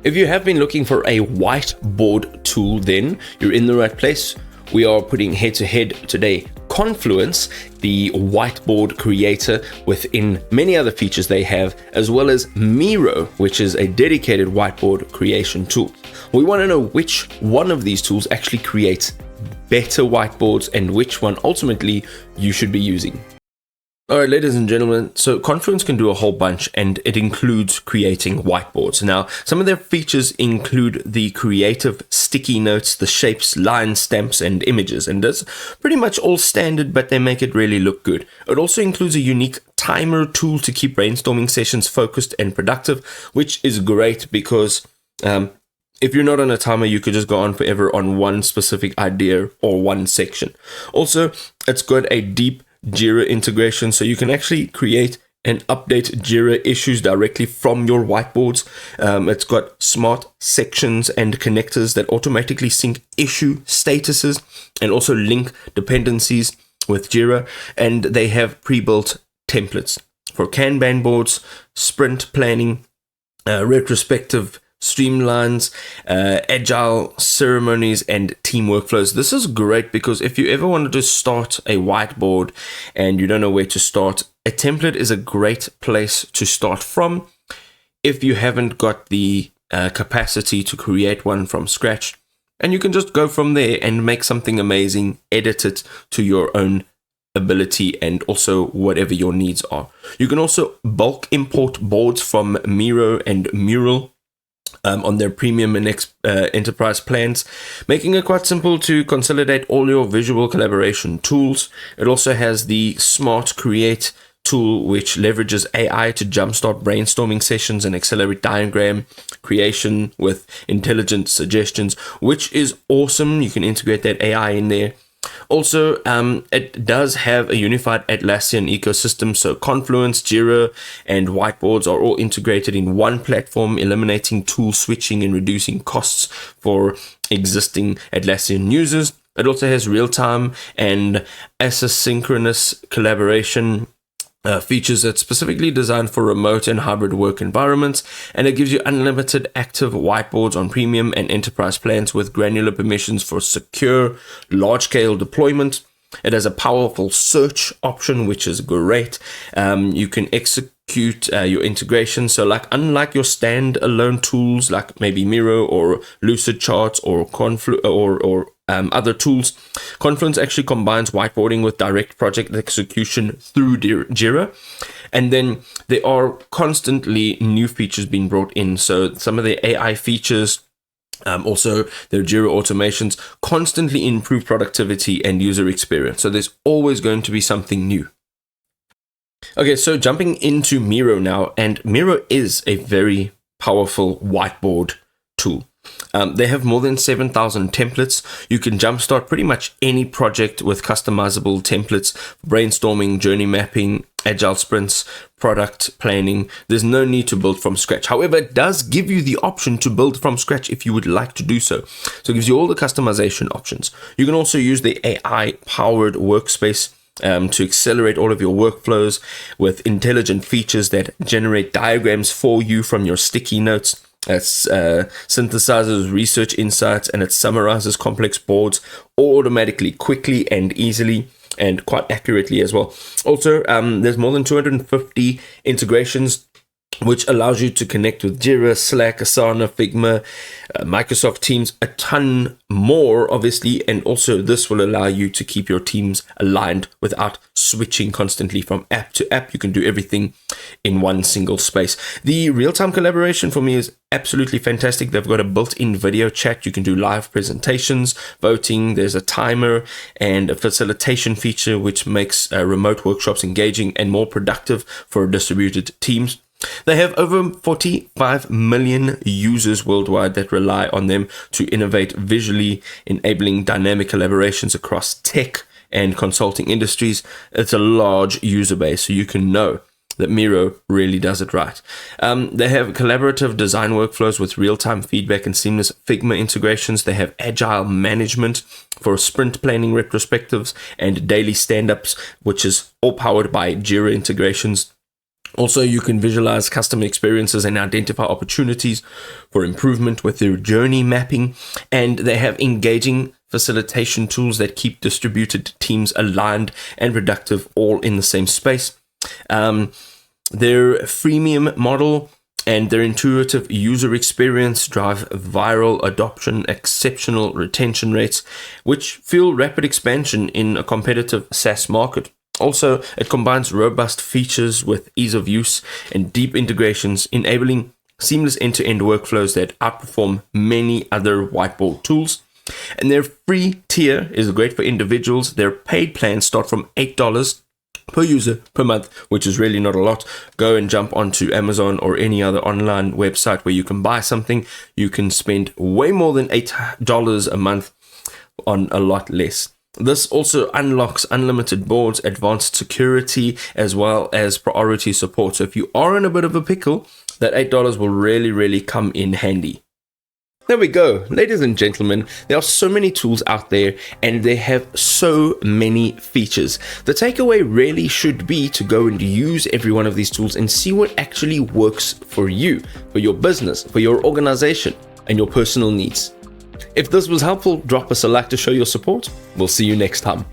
If you have been looking for a whiteboard tool, then you're in the right place. We are putting head-to-head today Confluence, the whiteboard creator, within many other features they have, as well as Miro, which is a dedicated whiteboard creation tool. We want to know which one of these tools actually creates better whiteboards and which one ultimately you should be using. Alright, ladies and gentlemen, so Confluence can do a whole bunch, and it includes creating whiteboards. Now, some of their features include the creative sticky notes, the shapes, lines, stamps, and images, and that's pretty much all standard, but they make it really look good. It also includes a unique timer tool to keep brainstorming sessions focused and productive, which is great because if you're not on a timer, you could just go on forever on one specific idea or one section. Also, it's got a deep Jira integration, so you can actually create and update Jira issues directly from your whiteboards. It's got smart sections and connectors that automatically sync issue statuses and also link dependencies with Jira, and they have pre-built templates for Kanban boards, sprint planning, retrospective streamlines, agile ceremonies, and team workflows. This is great because if you ever wanted to start a whiteboard and you don't know where to start, a template is a great place to start from. If you haven't got the capacity to create one from scratch, and you can just go from there and make something amazing, edit it to your own ability and also whatever your needs are. You can also bulk import boards from Miro and Mural on their premium and enterprise plans, making it quite simple to consolidate all your visual collaboration tools. It also has the Smart Create tool, which leverages AI to jumpstart brainstorming sessions and accelerate diagram creation with intelligent suggestions, which is awesome. You can integrate that AI in there. Also, it does have a unified Atlassian ecosystem, so Confluence, Jira, and whiteboards are all integrated in one platform, eliminating tool switching and reducing costs for existing Atlassian users. It also has real-time and asynchronous collaboration features that's specifically designed for remote and hybrid work environments, and it gives you unlimited active whiteboards on premium and enterprise plans with granular permissions for secure, large-scale deployment. It has a powerful search option, which is great. You can execute your integration. So unlike your standalone tools like maybe Miro or Lucid Charts or other tools, Confluence actually combines whiteboarding with direct project execution through Jira. And then there are constantly new features being brought in. So some of the AI features, also their Jira automations, constantly improve productivity and user experience. So there's always going to be something new. Okay, so jumping into Miro now, and Miro is a very powerful whiteboard tool. They have more than 7,000 templates. You can jumpstart pretty much any project with customizable templates, brainstorming, journey mapping, agile sprints, product planning. There's no need to build from scratch. However, it does give you the option to build from scratch if you would like to do so. So it gives you all the customization options. You can also use the AI-powered workspace to accelerate all of your workflows with intelligent features that generate diagrams for you from your sticky notes. It synthesizes research insights, and it summarizes complex boards automatically, quickly, and easily, and quite accurately as well. Also, there's more than 250 integrations, which allows you to connect with Jira, Slack, Asana, Figma, Microsoft Teams, a ton more, obviously, and also this will allow you to keep your teams aligned without switching constantly from app to app. You can do everything in one single space. The real-time collaboration for me is absolutely fantastic. They've got a built-in video chat. You can do live presentations, voting. There's a timer and a facilitation feature, which makes remote workshops engaging and more productive for distributed teams. They have over 45 million users worldwide that rely on them to innovate visually, enabling dynamic collaborations across tech and consulting industries. It's a large user base, so you can know that Miro really does it right. They have collaborative design workflows with real-time feedback and seamless Figma integrations. They have agile management for sprint planning, retrospectives, and daily stand-ups, which is all powered by Jira integrations. Also, you can visualize customer experiences and identify opportunities for improvement with their journey mapping. And they have engaging facilitation tools that keep distributed teams aligned and productive all in the same space. Their freemium model and their intuitive user experience drive viral adoption, exceptional retention rates, which fuel rapid expansion in a competitive SaaS market. Also, it combines robust features with ease of use and deep integrations, enabling seamless end-to-end workflows that outperform many other whiteboard tools. And their free tier is great for individuals. Their paid plans start from $8 per user per month, which is really not a lot. Go and jump onto Amazon or any other online website where you can buy something. You can spend way more than $8 a month on a lot less. This also unlocks unlimited boards, advanced security, as well as priority support. So if you are in a bit of a pickle, that $8 will really come in handy. There we go, ladies and gentlemen. There are so many tools out there and they have so many features. The takeaway really should be to go and use every one of these tools and see what actually works for you, for your business, for your organization, and your personal needs. If this was helpful, drop us a like to show your support. We'll see you next time.